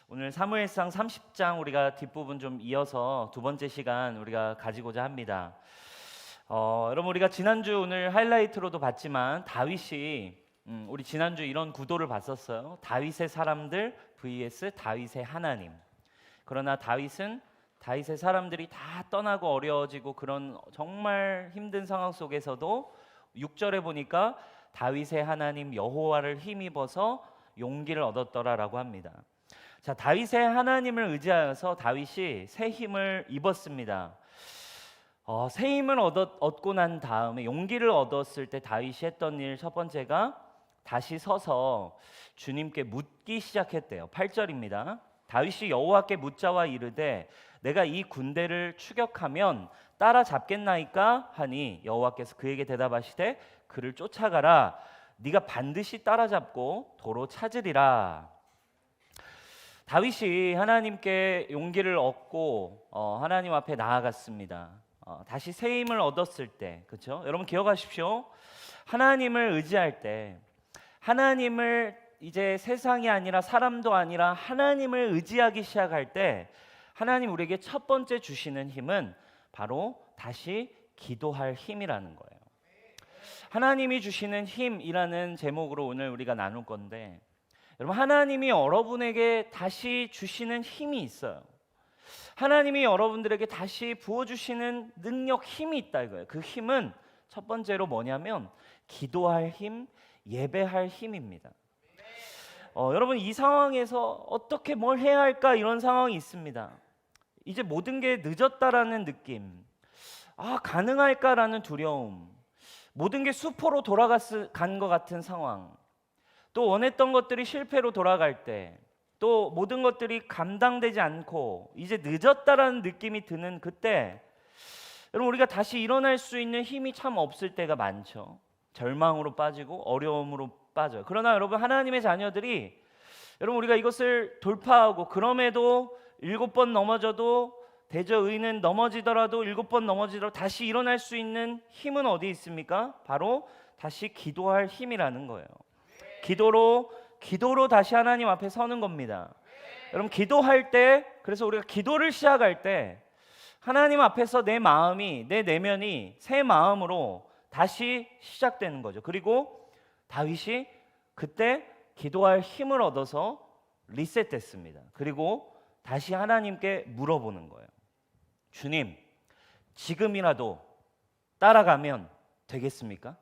오늘 사무엘상 30장 우리가 뒷부분 좀 이어서 두 번째 시간 우리가 가지고자 합니다. 여러분 우리가 지난주 오늘 하이라이트로도 봤지만 다윗이 우리 지난주 이런 구도를 봤었어요. 다윗의 사람들 vs 다윗의 하나님. 그러나 다윗은 다윗의 사람들이 다 떠나고 어려워지고 그런 정말 힘든 상황 속에서도 6절에 보니까 다윗의 하나님 여호와를 힘입어서 용기를 얻었더라라고 합니다. 자, 다윗의 하나님을 의지하여서 다윗이 새 힘을 입었습니다. 새 힘을 얻고 난 다음에 용기를 얻었을 때 다윗이 했던 일 첫 번째가 다시 서서 주님께 묻기 시작했대요. 8절입니다. 다윗이 여호와께 묻자와 이르되 내가 이 군대를 추격하면 따라잡겠나이까 하니 여호와께서 그에게 대답하시되 그를 쫓아가라. 네가 반드시 따라잡고 도로 찾으리라. 다윗이 하나님께 용기를 얻고 하나님 앞에 나아갔습니다. 다시 새 힘을 얻었을 때, 그렇죠? 여러분 기억하십시오. 하나님을 의지할 때, 하나님을 이제 세상이 아니라 사람도 아니라 하나님을 의지하기 시작할 때, 하나님 우리에게 첫 번째 주시는 힘은 바로 다시 기도할 힘이라는 거예요. 하나님이 주시는 힘이라는 제목으로 오늘 우리가 나눌 건데, 여러분 하나님이 여러분에게 다시 주시는 힘이 있어요. 하나님이 여러분들에게 다시 부어주시는 능력, 힘이 있다 이거예요. 그 힘은 첫 번째로 뭐냐면 기도할 힘, 예배할 힘입니다. 여러분 이 상황에서 어떻게 뭘 해야 할까 이런 상황이 있습니다. 이제 모든 게 늦었다라는 느낌, 가능할까라는 두려움, 모든 게 수포로 돌아간 것 같은 상황, 또 원했던 것들이 실패로 돌아갈 때, 또 모든 것들이 감당되지 않고 이제 늦었다라는 느낌이 드는 그때, 여러분 우리가 다시 일어날 수 있는 힘이 참 없을 때가 많죠. 절망으로 빠지고 어려움으로 빠져요. 그러나 여러분 하나님의 자녀들이, 여러분 우리가 이것을 돌파하고 그럼에도 7번 넘어져도 대저 의인은 넘어지더라도 7번 넘어지더라도 다시 일어날 수 있는 힘은 어디 있습니까? 바로 다시 기도할 힘이라는 거예요. 기도로 다시 하나님 앞에 서는 겁니다. 여러분 기도할 때, 그래서 우리가 기도를 시작할 때 하나님 앞에서 내 마음이, 내 내면이 새 마음으로 다시 시작되는 거죠. 그리고 다윗이 그때 기도할 힘을 얻어서 리셋됐습니다. 그리고 다시 하나님께 물어보는 거예요. 주님, 지금이라도 따라가면 되겠습니까?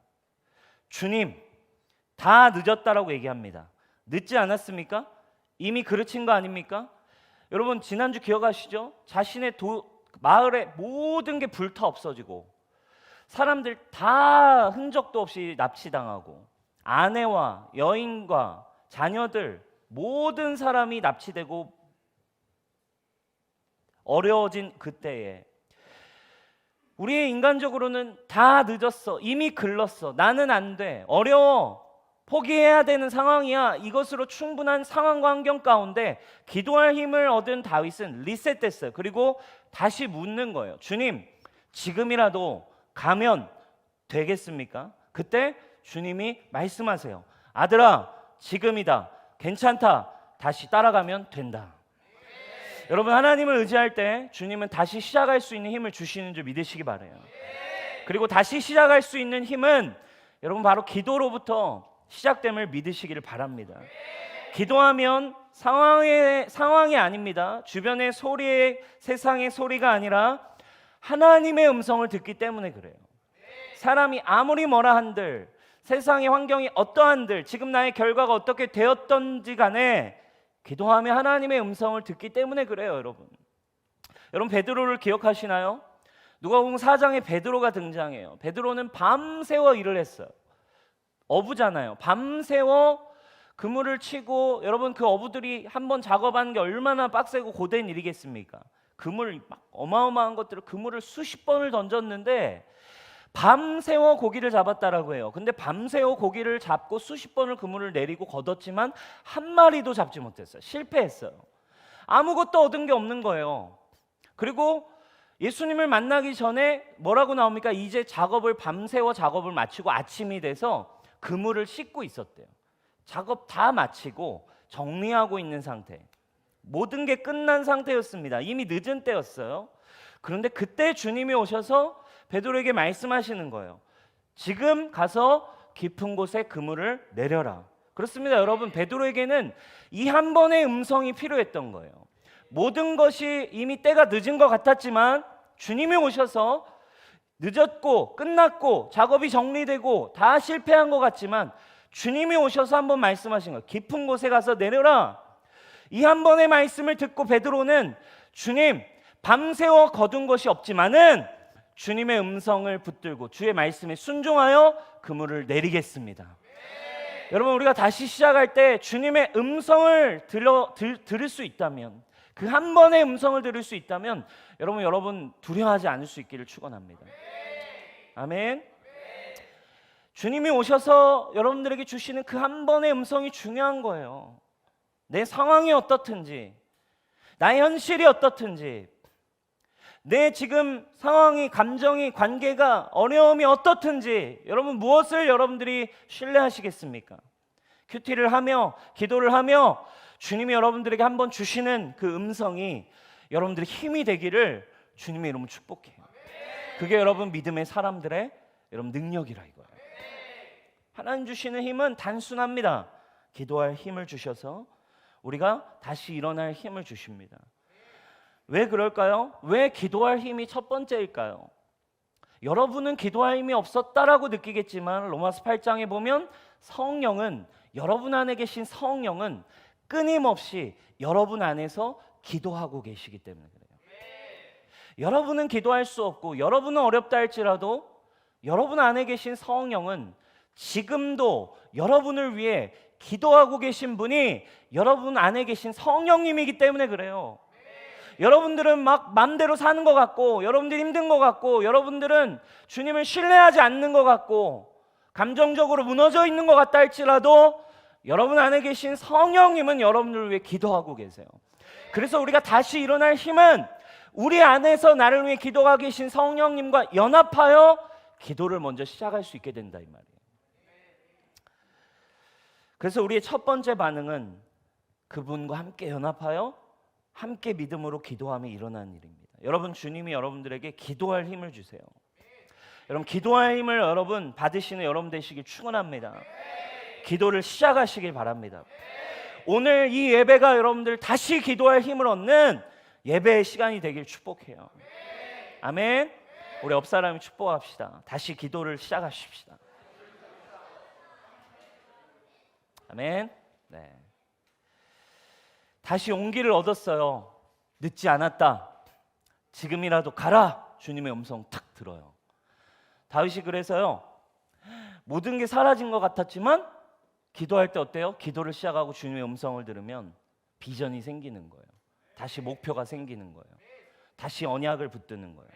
주님, 다 늦었다라고 얘기합니다. 늦지 않았습니까? 이미 그르친 거 아닙니까? 여러분 지난주 기억하시죠? 자신의 마을에 모든 게 불타 없어지고 사람들 다 흔적도 없이 납치당하고 아내와 여인과 자녀들 모든 사람이 납치되고 어려워진 그때에 우리의 인간적으로는 다 늦었어, 이미 글렀어, 나는 안 돼, 어려워, 포기해야 되는 상황이야. 이것으로 충분한 상황과 환경 가운데 기도할 힘을 얻은 다윗은 리셋됐어요. 그리고 다시 묻는 거예요. 주님, 지금이라도 가면 되겠습니까? 그때 주님이 말씀하세요. 아들아, 지금이다. 괜찮다. 다시 따라가면 된다. 여러분 하나님을 의지할 때 주님은 다시 시작할 수 있는 힘을 주시는 줄 믿으시기 바라요. 그리고 다시 시작할 수 있는 힘은 여러분 바로 기도로부터 시작됨을 믿으시기를 바랍니다. 기도하면 상황이 아닙니다. 주변의 소리에, 세상의 소리가 아니라 하나님의 음성을 듣기 때문에 그래요. 사람이 아무리 뭐라 한들, 세상의 환경이 어떠한들, 지금 나의 결과가 어떻게 되었던지 간에 기도하며 하나님의 음성을 듣기 때문에 그래요. 여러분 베드로를 기억하시나요? 누가복음 4장에 베드로가 등장해요. 베드로는 밤새워 일을 했어요. 어부잖아요. 밤새워 그물을 치고, 여러분 그 어부들이 한번 작업하는 게 얼마나 빡세고 고된 일이겠습니까? 그물 막 어마어마한 것들을, 그물을 수십 번을 던졌는데 밤새워 고기를 잡았다라고 해요. 근데 밤새워 고기를 잡고 수십 번을 그물을 내리고 걷었지만 한 마리도 잡지 못했어요. 실패했어요. 아무것도 얻은 게 없는 거예요. 그리고 예수님을 만나기 전에 뭐라고 나옵니까? 이제 밤새워 작업을 마치고 아침이 돼서 그물을 씻고 있었대요. 작업 다 마치고 정리하고 있는 상태. 모든 게 끝난 상태였습니다. 이미 늦은 때였어요. 그런데 그때 주님이 오셔서 베드로에게 말씀하시는 거예요. 지금 가서 깊은 곳에 그물을 내려라. 그렇습니다. 여러분, 베드로에게는 이 한 번의 음성이 필요했던 거예요. 모든 것이 이미 때가 늦은 것 같았지만 주님이 오셔서 늦었고 끝났고 작업이 정리되고 다 실패한 것 같지만 주님이 오셔서 한번 말씀하신 거예요. 깊은 곳에 가서 내려라. 이 한 번의 말씀을 듣고 베드로는 주님, 밤새워 거둔 것이 없지만은 주님의 음성을 붙들고 주의 말씀에 순종하여 그물을 내리겠습니다. 여러분, 우리가 다시 시작할 때 주님의 음성을 들을 수 있다면, 그 한 번의 음성을 들을 수 있다면 여러분 두려워하지 않을 수 있기를 축원합니다. 아멘. 주님이 오셔서 여러분들에게 주시는 그 한 번의 음성이 중요한 거예요. 내 상황이 어떻든지, 나의 현실이 어떻든지, 내 지금 상황이, 감정이, 관계가, 어려움이 어떻든지 여러분 무엇을 여러분들이 신뢰하시겠습니까? 큐티를 하며 기도를 하며 주님이 여러분들에게 한번 주시는 그 음성이 여러분들의 힘이 되기를 주님의 이름으로 축복해요. 그게 여러분 믿음의 사람들의 여러분 능력이라 이거예요. 하나님 주시는 힘은 단순합니다. 기도할 힘을 주셔서 우리가 다시 일어날 힘을 주십니다. 왜 그럴까요? 왜 기도할 힘이 첫 번째일까요? 여러분은 기도할 힘이 없었다라고 느끼겠지만 로마서 8장에 보면 성령은, 여러분 안에 계신 성령은 끊임없이 여러분 안에서 기도하고 계시기 때문에 그래요. 여러분은 기도할 수 없고 여러분은 어렵다 할지라도 여러분 안에 계신 성령은 지금도 여러분을 위해 기도하고 계신 분이 여러분 안에 계신 성령님이기 때문에 그래요. 여러분들은 막 맘대로 사는 것 같고, 여러분들이 힘든 것 같고, 여러분들은 주님을 신뢰하지 않는 것 같고, 감정적으로 무너져 있는 것 같다 할지라도 여러분 안에 계신 성령님은 여러분을 위해 기도하고 계세요. 그래서 우리가 다시 일어날 힘은 우리 안에서 나를 위해 기도하고 계신 성령님과 연합하여 기도를 먼저 시작할 수 있게 된다 이 말이에요. 그래서 우리의 첫 번째 반응은 그분과 함께 연합하여 함께 믿음으로 기도하며 일어나는 일입니다. 여러분, 주님이 여러분들에게 기도할 힘을 주세요. 여러분, 기도할 힘을 여러분 받으시는 여러분 되시길 축원합니다. 기도를 시작하시길 바랍니다. 오늘 이 예배가 여러분들 다시 기도할 힘을 얻는 예배의 시간이 되길 축복해요. 아멘. 우리 옆 사람이 축복합시다. 다시 기도를 시작하십시다. 아멘. 네. 다시 용기를 얻었어요. 늦지 않았다. 지금이라도 가라. 주님의 음성 탁 들어요. 다윗이 그래서요, 모든 게 사라진 것 같았지만 기도할 때 어때요? 기도를 시작하고 주님의 음성을 들으면 비전이 생기는 거예요. 다시 목표가 생기는 거예요. 다시 언약을 붙드는 거예요.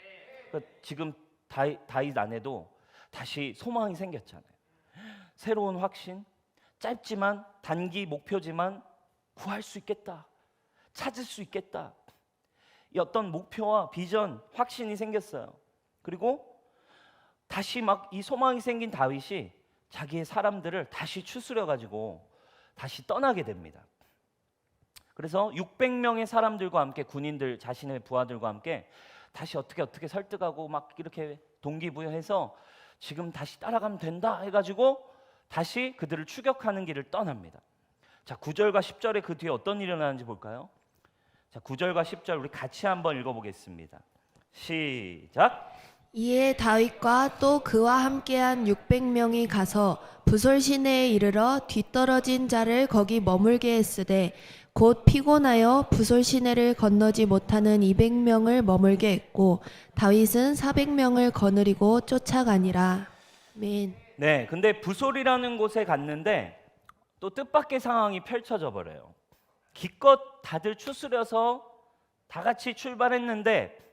그러니까 지금 다윗 안에도 다시 소망이 생겼잖아요. 새로운 확신, 짧지만 단기 목표지만 구할 수 있겠다, 찾을 수 있겠다, 이 어떤 목표와 비전, 확신이 생겼어요. 그리고 다시 막 이 소망이 생긴 다윗이 자기의 사람들을 다시 추스려 가지고 다시 떠나게 됩니다. 그래서 600명의 사람들과 함께, 군인들, 자신의 부하들과 함께 다시 어떻게 설득하고 막 이렇게 동기부여해서 지금 다시 따라가면 된다 해가지고 다시 그들을 추격하는 길을 떠납니다. 자, 9절과 10절에 그 뒤에 어떤 일이 일어나는지 볼까요? 자, 9절과 10절 우리 같이 한번 읽어보겠습니다. 시작. 이에 다윗과 또 그와 함께한 600명이 가서 부솔 시내에 이르러 뒤떨어진 자를 거기 머물게 했으되 곧 피곤하여 부솔 시내를 건너지 못하는 200명을 머물게 했고 다윗은 400명을 거느리고 쫓아가니라. 아멘. 네, 근데 부솔이라는 곳에 갔는데 또 뜻밖의 상황이 펼쳐져 버려요. 기껏 다들 추스려서 다 같이 출발했는데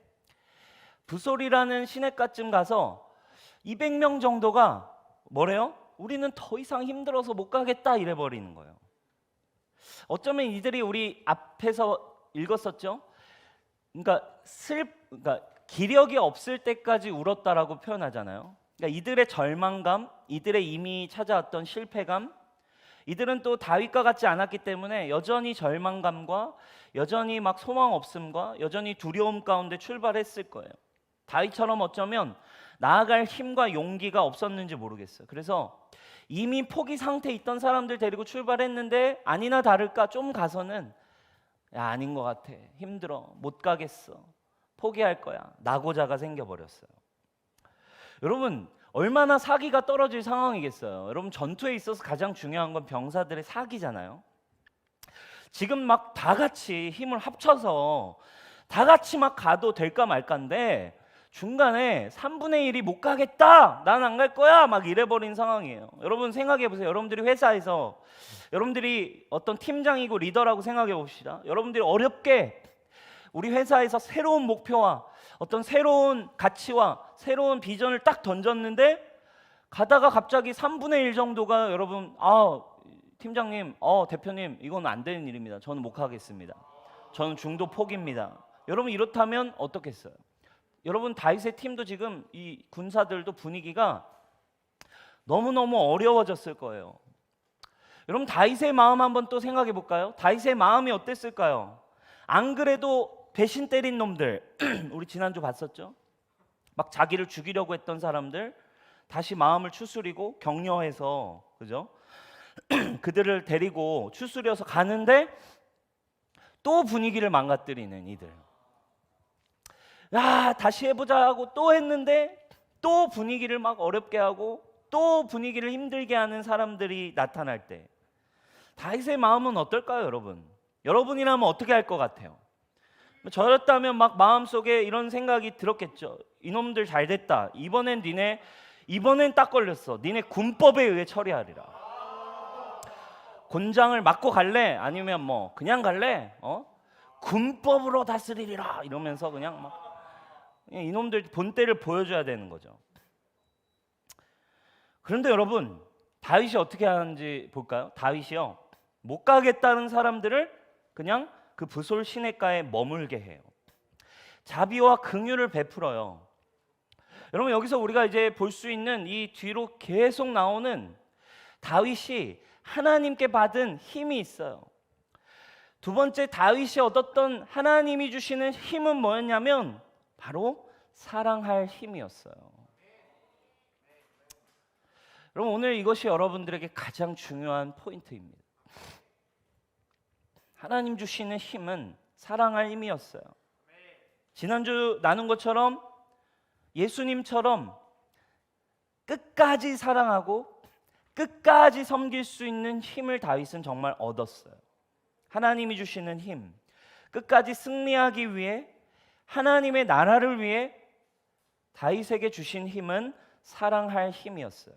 부솔이라는 시냇가쯤 가서 200명 정도가 뭐래요? 우리는 더 이상 힘들어서 못 가겠다 이래 버리는 거예요. 어쩌면 이들이 우리 앞에서 읽었었죠. 그러니까 기력이 없을 때까지 울었다라고 표현하잖아요. 그러니까 이들의 절망감, 이들의 이미 찾아왔던 실패감, 이들은 또 다윗과 같지 않았기 때문에 여전히 절망감과 여전히 막 소망 없음과 여전히 두려움 가운데 출발했을 거예요. 다윗처럼 어쩌면 나아갈 힘과 용기가 없었는지 모르겠어요. 그래서 이미 포기 상태에 있던 사람들 데리고 출발했는데 아니나 다를까 좀 가서는 야, 아닌 것 같아, 힘들어, 못 가겠어, 포기할 거야, 낙오자가 생겨버렸어요. 여러분, 얼마나 사기가 떨어질 상황이겠어요. 여러분, 전투에 있어서 가장 중요한 건 병사들의 사기잖아요. 지금 막 다 같이 힘을 합쳐서 다 같이 막 가도 될까 말까인데 중간에 3분의 1이 못 가겠다, 난 안 갈 거야, 막 이래버린 상황이에요. 여러분 생각해 보세요. 여러분들이 회사에서 여러분들이 어떤 팀장이고 리더라고 생각해 봅시다. 여러분들이 어렵게 우리 회사에서 새로운 목표와 어떤 새로운 가치와 새로운 비전을 딱 던졌는데 가다가 갑자기 3분의 1 정도가 여러분, 팀장님, 대표님, 이건 안 되는 일입니다. 저는 못 하겠습니다. 저는 중도 포기입니다. 여러분, 이렇다면 어떻겠어요? 여러분, 다윗의 팀도 지금 이 군사들도 분위기가 너무너무 어려워졌을 거예요. 여러분, 다윗의 마음 한번 또 생각해 볼까요? 다윗의 마음이 어땠을까요? 안 그래도 배신 때린 놈들 우리 지난주 봤었죠? 막 자기를 죽이려고 했던 사람들 다시 마음을 추스리고 격려해서, 그죠? 그들을 데리고 추스려서 가는데 또 분위기를 망가뜨리는 이들. 야, 다시 해보자 하고 또 했는데 또 분위기를 막 어렵게 하고 또 분위기를 힘들게 하는 사람들이 나타날 때 다윗의 마음은 어떨까요, 여러분? 여러분이라면 어떻게 할 것 같아요? 저였다면 막 마음속에 이런 생각이 들었겠죠. 이놈들 잘 됐다. 이번엔 딱 걸렸어. 니네 군법에 의해 처리하리라. 곤장을 맞고 갈래? 아니면 뭐 그냥 갈래? 군법으로 다스리리라. 이러면서 그냥 막 이놈들 본때를 보여줘야 되는 거죠. 그런데 여러분, 다윗이 어떻게 하는지 볼까요? 다윗이요, 못 가겠다는 사람들을 그냥 그 부솔 시냇가에 머물게 해요. 자비와 긍휼을 베풀어요. 여러분, 여기서 우리가 이제 볼 수 있는 이 뒤로 계속 나오는 다윗이 하나님께 받은 힘이 있어요. 두 번째, 다윗이 얻었던 하나님이 주시는 힘은 뭐였냐면 바로 사랑할 힘이었어요. 여러분, 오늘 이것이 여러분들에게 가장 중요한 포인트입니다. 하나님 주시는 힘은 사랑할 힘이었어요. 지난주 나눈 것처럼 예수님처럼 끝까지 사랑하고 끝까지 섬길 수 있는 힘을 다윗은 정말 얻었어요. 하나님이 주시는 힘, 끝까지 승리하기 위해, 하나님의 나라를 위해 다윗에게 주신 힘은 사랑할 힘이었어요.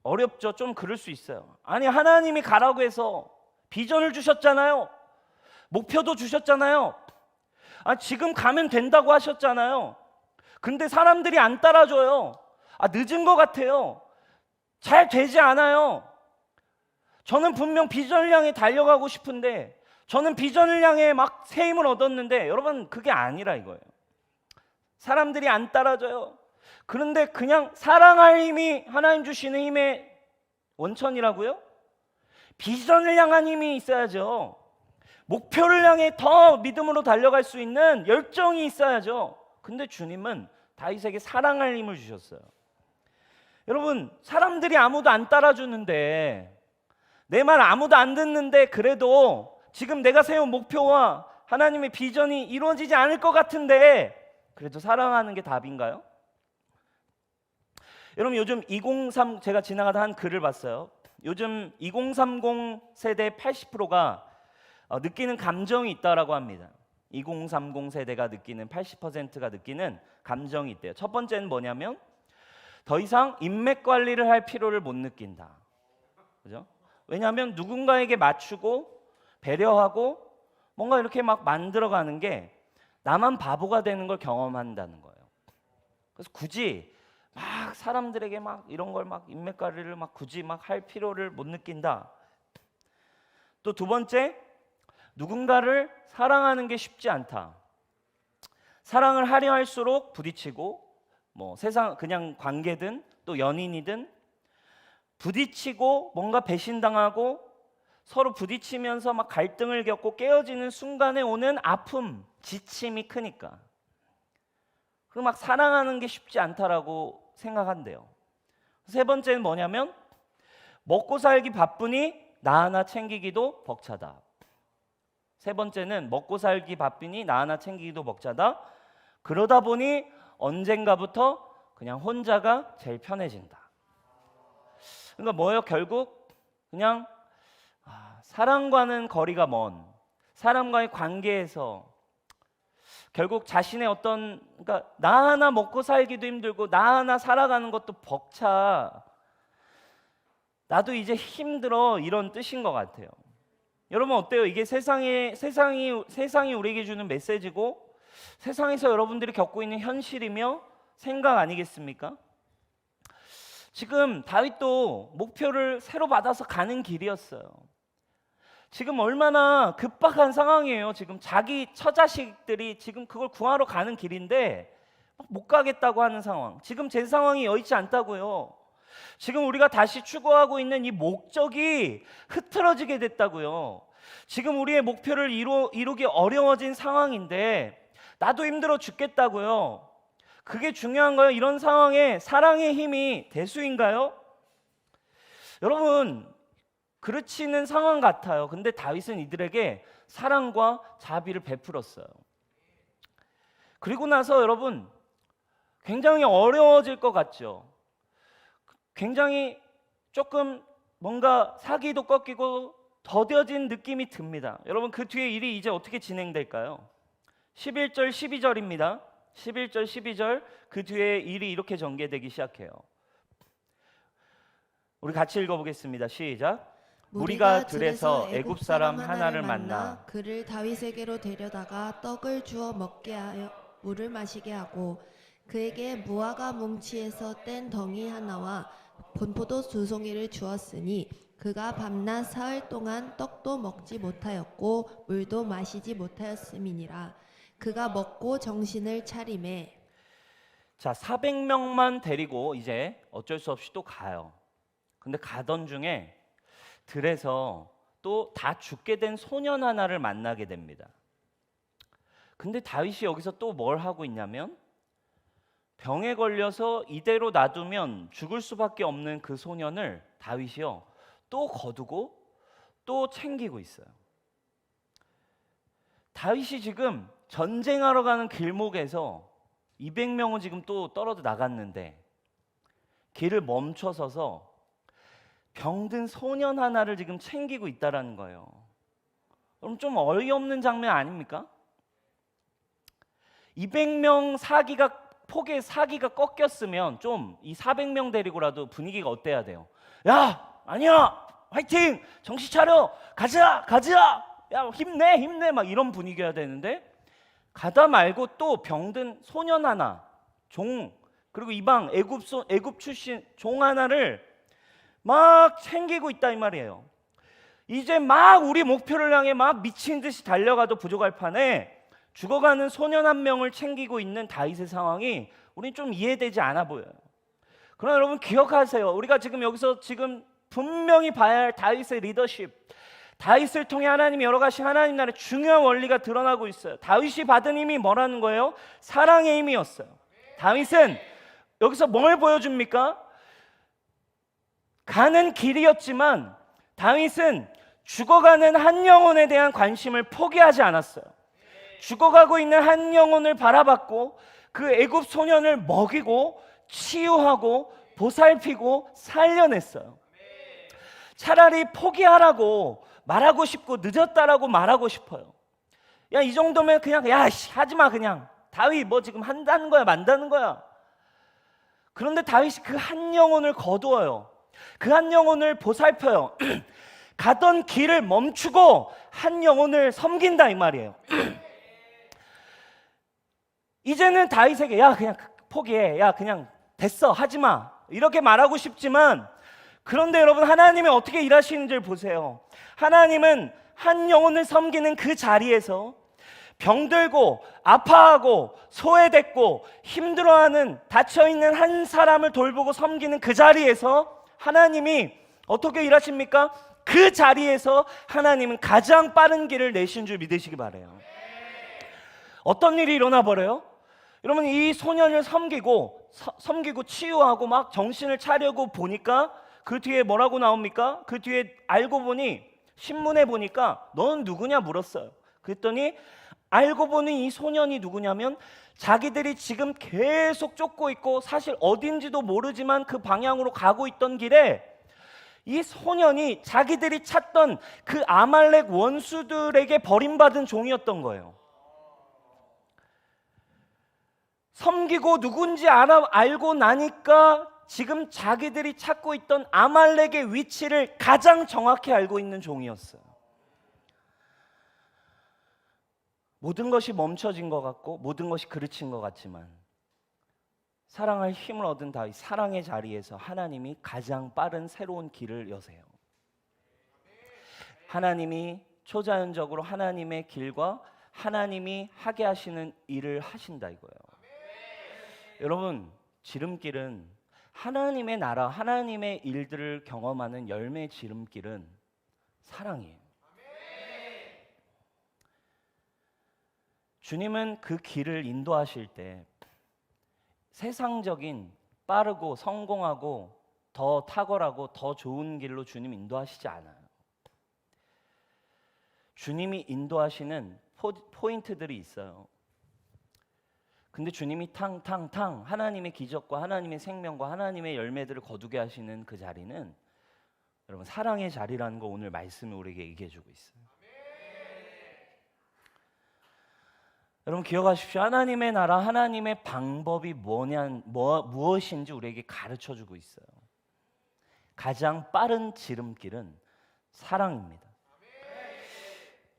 어렵죠? 좀 그럴 수 있어요. 아니, 하나님이 가라고 해서 비전을 주셨잖아요. 목표도 주셨잖아요. 지금 가면 된다고 하셨잖아요. 근데 사람들이 안 따라줘요. 늦은 것 같아요. 잘 되지 않아요. 저는 분명 비전을 향해 달려가고 싶은데, 저는 비전을 향해 막 새 힘을 얻었는데, 여러분, 그게 아니라 이거예요. 사람들이 안 따라줘요. 그런데 그냥 사랑할 힘이 하나님 주시는 힘의 원천이라고요? 비전을 향한 힘이 있어야죠. 목표를 향해 더 믿음으로 달려갈 수 있는 열정이 있어야죠. 근데 주님은 다윗에게 사랑할 힘을 주셨어요. 여러분, 사람들이 아무도 안 따라주는데, 내 말 아무도 안 듣는데, 그래도 지금 내가 세운 목표와 하나님의 비전이 이루어지지 않을 것 같은데 그래도 사랑하는 게 답인가요? 여러분, 요즘 제가 지나가다 한 글을 봤어요. 요즘 2030 세대 80%가 느끼는 감정이 있다라고 합니다. 2030 세대가 느끼는 80%가 느끼는 감정이 있대요. 첫 번째는 뭐냐면 더 이상 인맥 관리를 할 필요를 못 느낀다. 그죠? 왜냐하면 누군가에게 맞추고 배려하고 뭔가 이렇게 막 만들어가는 게 나만 바보가 되는 걸 경험한다는 거예요. 그래서 굳이 막 사람들에게 막 이런 걸 막 인맥 관리를 막 굳이 막 할 필요를 못 느낀다. 또 두 번째, 누군가를 사랑하는 게 쉽지 않다. 사랑을 하려 할수록 부딪히고, 뭐 세상 그냥 관계든 또 연인이든 부딪히고 뭔가 배신당하고 서로 부딪히면서 막 갈등을 겪고 깨어지는 순간에 오는 아픔, 지침이 크니까. 그리고 막 사랑하는 게 쉽지 않다라고 생각한대요. 세 번째는 뭐냐면 먹고 살기 바쁘니 나 하나 챙기기도 벅차다. 세 번째는 먹고 살기 바쁘니 나 하나 챙기기도 벅차다. 그러다 보니 언젠가부터 그냥 혼자가 제일 편해진다. 그러니까 뭐예요? 결국 그냥 사랑과는 거리가 먼 사람과의 관계에서 결국 자신의 어떤 그러니까 나 하나 먹고 살기도 힘들고 나 하나 살아가는 것도 벅차. 나도 이제 힘들어 이런 뜻인 것 같아요. 여러분 어때요? 이게 세상이 우리에게 주는 메시지고 세상에서 여러분들이 겪고 있는 현실이며 생각 아니겠습니까? 지금 다윗도 목표를 새로 받아서 가는 길이었어요. 지금 얼마나 급박한 상황이에요. 지금 자기 처자식들이 지금 그걸 구하러 가는 길인데 못 가겠다고 하는 상황. 지금 제 상황이 여의치 않다고요. 지금 우리가 다시 추구하고 있는 이 목적이 흐트러지게 됐다고요. 지금 우리의 목표를 이루기 어려워진 상황인데 나도 힘들어 죽겠다고요. 그게 중요한 거예요. 이런 상황에 사랑의 힘이 대수인가요? 여러분 그렇지는 상황 같아요. 근데 다윗은 이들에게 사랑과 자비를 베풀었어요. 그리고 나서 여러분 굉장히 어려워질 것 같죠. 굉장히 조금 뭔가 사기도 꺾이고 더뎌진 느낌이 듭니다. 여러분 그 뒤에 일이 이제 어떻게 진행될까요? 11절 12절입니다. 11절 12절 그 뒤에 일이 이렇게 전개되기 시작해요. 우리 같이 읽어보겠습니다. 시작. 무리가 들에서 애굽 사람 하나를 만나 그를 다윗에게로 데려다가 떡을 주어 먹게 하여 물을 마시게 하고 그에게 무화과 뭉치에서 뗀 덩이 하나와 본포도 2송이를 주었으니 그가 밤낮 사흘 동안 떡도 먹지 못하였고 물도 마시지 못하였음이니라. 그가 먹고 정신을 차리매. 자 400명만 데리고 이제 어쩔 수 없이 또 가요. 근데 가던 중에 들에서 또 다 죽게 된 소년 하나를 만나게 됩니다. 근데 다윗이 여기서 또 뭘 하고 있냐면 병에 걸려서 이대로 놔두면 죽을 수밖에 없는 그 소년을 다윗이요 또 거두고 또 챙기고 있어요. 다윗이 지금 전쟁하러 가는 길목에서 200명은 지금 또 떨어져 나갔는데 길을 멈춰서서 병든 소년 하나를 지금 챙기고 있다라는 거예요. 그럼 좀 어이없는 장면 아닙니까? 200명 폭의 사기가 꺾였으면 좀 이 400명 데리고라도 분위기가 어때야 돼요? 야, 아니야, 화이팅, 정신 차려, 가자, 야, 힘내, 막 이런 분위기여야 되는데 가다 말고 또 병든 소년 하나, 종 그리고 이방 애굽 출신 종 하나를 막 챙기고 있다 이 말이에요. 이제 막 우리 목표를 향해 막 미친 듯이 달려가도 부족할 판에 죽어가는 소년 한 명을 챙기고 있는 다윗의 상황이 우린 좀 이해되지 않아 보여요. 그러나 여러분 기억하세요. 우리가 지금 여기서 지금 분명히 봐야 할 다윗의 리더십, 다윗을 통해 하나님이 열어가신 하나님 나라의 중요한 원리가 드러나고 있어요. 다윗이 받은 힘이 뭐라는 거예요? 사랑의 힘이었어요. 다윗은 여기서 뭘 보여줍니까? 가는 길이었지만 다윗은 죽어가는 한 영혼에 대한 관심을 포기하지 않았어요. 죽어가고 있는 한 영혼을 바라봤고 그 애굽 소년을 먹이고 치유하고 보살피고 살려냈어요. 차라리 포기하라고 말하고 싶고 늦었다라고 말하고 싶어요. 야, 이 정도면 그냥 야, 하지마 그냥. 다윗 뭐 지금 한다는 거야 만다는 거야. 그런데 다윗이 그 한 영혼을 거두어요. 그 한 영혼을 보살펴요. 가던 길을 멈추고 한 영혼을 섬긴다 이 말이에요. 이제는 다윗에게 야 그냥 포기해, 야 그냥 됐어, 하지마 이렇게 말하고 싶지만 그런데 여러분 하나님이 어떻게 일하시는지를 보세요. 하나님은 한 영혼을 섬기는 그 자리에서 병들고 아파하고 소외됐고 힘들어하는 닫혀있는 한 사람을 돌보고 섬기는 그 자리에서 하나님이 어떻게 일하십니까? 그 자리에서 하나님은 가장 빠른 길을 내신 줄 믿으시기 바라요. 어떤 일이 일어나 버려요? 여러분, 이 소년을 섬기고 치유하고 막 정신을 차려고 보니까 그 뒤에 뭐라고 나옵니까? 그 뒤에 알고 보니 신문에 보니까 너는 누구냐 물었어요. 그랬더니 알고 보니 이 소년이 누구냐면 자기들이 지금 계속 쫓고 있고 사실 어딘지도 모르지만 그 방향으로 가고 있던 길에 이 소년이 자기들이 찾던 그 아말렉 원수들에게 버림받은 종이었던 거예요. 섬기고 누군지 알고 나니까 지금 자기들이 찾고 있던 아말렉의 위치를 가장 정확히 알고 있는 종이었어요. 모든 것이 멈춰진 것 같고 모든 것이 그르친 것 같지만 사랑할 힘을 얻은 다윗, 사랑의 자리에서 하나님이 가장 빠른 새로운 길을 여세요. 하나님이 초자연적으로 하나님의 길과 하나님이 하게 하시는 일을 하신다 이거예요. 여러분, 지름길은 하나님의 나라, 하나님의 일들을 경험하는 열매의 지름길은 사랑이에요. 주님은 그 길을 인도하실 때 세상적인 빠르고 성공하고 더 탁월하고 더 좋은 길로 주님 인도하시지 않아요. 주님이 인도하시는 포인트들이 있어요. 근데 주님이 탕탕탕 하나님의 기적과 하나님의 생명과 하나님의 열매들을 거두게 하시는 그 자리는 여러분 사랑의 자리라는 거 오늘 말씀이 우리에게 얘기해 주고 있어요. 여러분 기억하십시오. 하나님의 나라, 하나님의 방법이 무엇인지 우리에게 가르쳐 주고 있어요. 가장 빠른 지름길은 사랑입니다.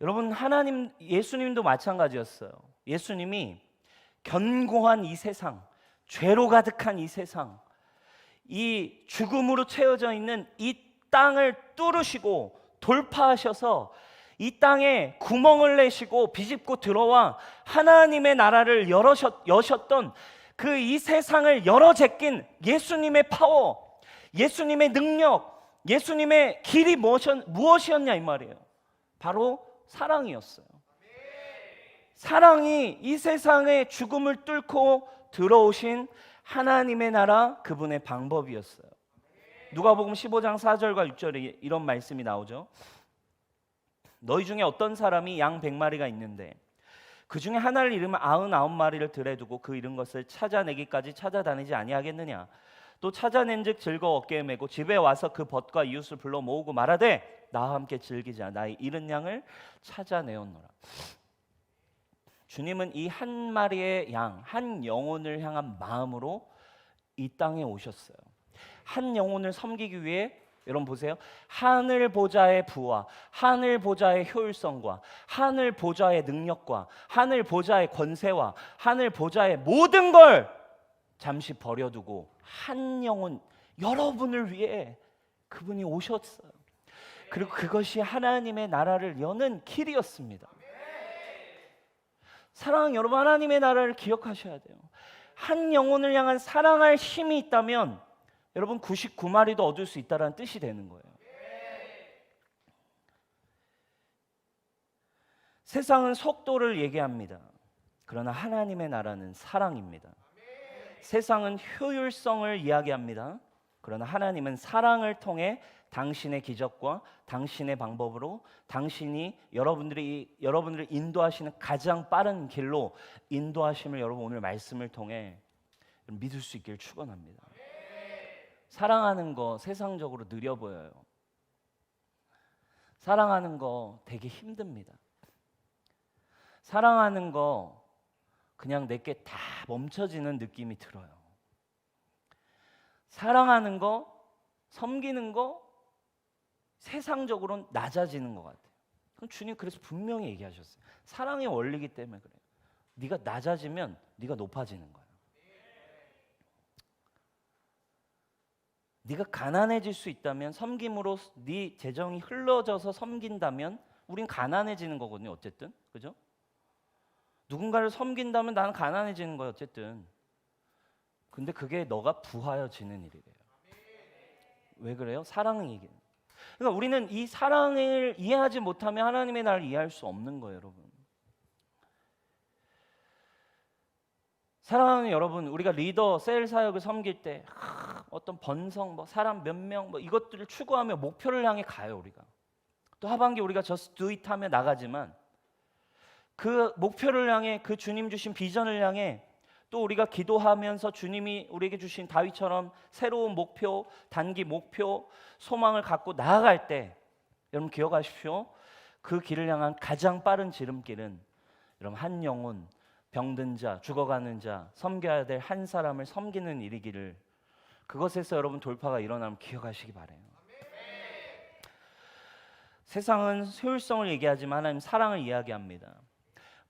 여러분 예수님도 마찬가지였어요. 예수님이 견고한 이 세상, 죄로 가득한 이 세상, 이 죽음으로 채워져 있는 이 땅을 뚫으시고 돌파하셔서 이 땅에 구멍을 내시고 비집고 들어와 하나님의 나라를 여셨던 그 이 세상을 열어 제낀 예수님의 파워, 예수님의 능력, 예수님의 길이 무엇이었냐 이 말이에요. 바로 사랑이었어요. 사랑이 이 세상의 죽음을 뚫고 들어오신 하나님의 나라, 그분의 방법이었어요. 누가복음 15장 4절과 6절에 이런 말씀이 나오죠. 너희 중에 어떤 사람이 양 100마리가 있는데 그 중에 하나를 잃으면 99마리를 들에 두고 그 잃은 것을 찾아내기까지 찾아다니지 아니하겠느냐. 또 찾아낸즉 즐거워 어깨에 메고 집에 와서 그 벗과 이웃을 불러 모으고 말하되 나와 함께 즐기자. 나의 잃은 양을 찾아내었노라. 주님은 이 한 마리의 양, 한 영혼을 향한 마음으로 이 땅에 오셨어요. 한 영혼을 섬기기 위해 여러분 보세요. 하늘 보좌의 부와 하늘 보좌의 효율성과 하늘 보좌의 능력과 하늘 보좌의 권세와 하늘 보좌의 모든 걸 잠시 버려두고 한 영혼, 여러분을 위해 그분이 오셨어요. 그리고 그것이 하나님의 나라를 여는 길이었습니다. 사랑, 여러분 하나님의 나라를 기억하셔야 돼요. 한 영혼을 향한 사랑할 힘이 있다면 여러분 99마리도 얻을 수 있다는 뜻이 되는 거예요. 세상은 속도를 얘기합니다. 그러나 하나님의 나라는 사랑입니다. 세상은 효율성을 이야기합니다. 그러나 하나님은 사랑을 통해 당신의 기적과 당신의 방법으로 당신이 여러분들을 인도하시는 가장 빠른 길로 인도하심을 여러분 오늘 말씀을 통해 믿을 수 있기를 축원합니다. 사랑하는 거 세상적으로 느려 보여요. 사랑하는 거 되게 힘듭니다. 사랑하는 거 그냥 내게 다 멈춰지는 느낌이 들어요. 사랑하는 거, 섬기는 거 세상적으로는 낮아지는 것 같아요. 그럼 주님 그래서 분명히 얘기하셨어요. 사랑의 원리이기 때문에 그래요. 네가 낮아지면 네가 높아지는 거예요. 네가 가난해질 수 있다면 섬김으로 네 재정이 흘러져서 섬긴다면 우린 가난해지는 거거든요. 어쨌든 그죠? 누군가를 섬긴다면 나는 가난해지는 거예요. 어쨌든 근데 그게 너가 부하여지는 일이래요. 왜 그래요? 사랑이 얘기해요. 그러니까 우리는 이 사랑을 이해하지 못하면 하나님의 나라를 이해할 수 없는 거예요, 여러분. 사랑하는 여러분, 우리가 리더, 셀 사역을 섬길 때 어떤 번성, 사람 몇 명, 이것들을 추구하며 목표를 향해 가요, 우리가. 또 하반기 우리가 just do it 하며 나가지만 그 목표를 향해, 그 주님 주신 비전을 향해 또 우리가 기도하면서 주님이 우리에게 주신 다윗처럼 새로운 목표, 단기 목표, 소망을 갖고 나아갈 때, 여러분 기억하십시오. 그 길을 향한 가장 빠른 지름길은 여러분 한 영혼, 병든 자, 죽어가는 자, 섬겨야 될 한 사람을 섬기는 일이기를, 그것에서 여러분 돌파가 일어나면 기억하시기 바라요. 세상은 효율성을 얘기하지만 하나님 사랑을 이야기합니다.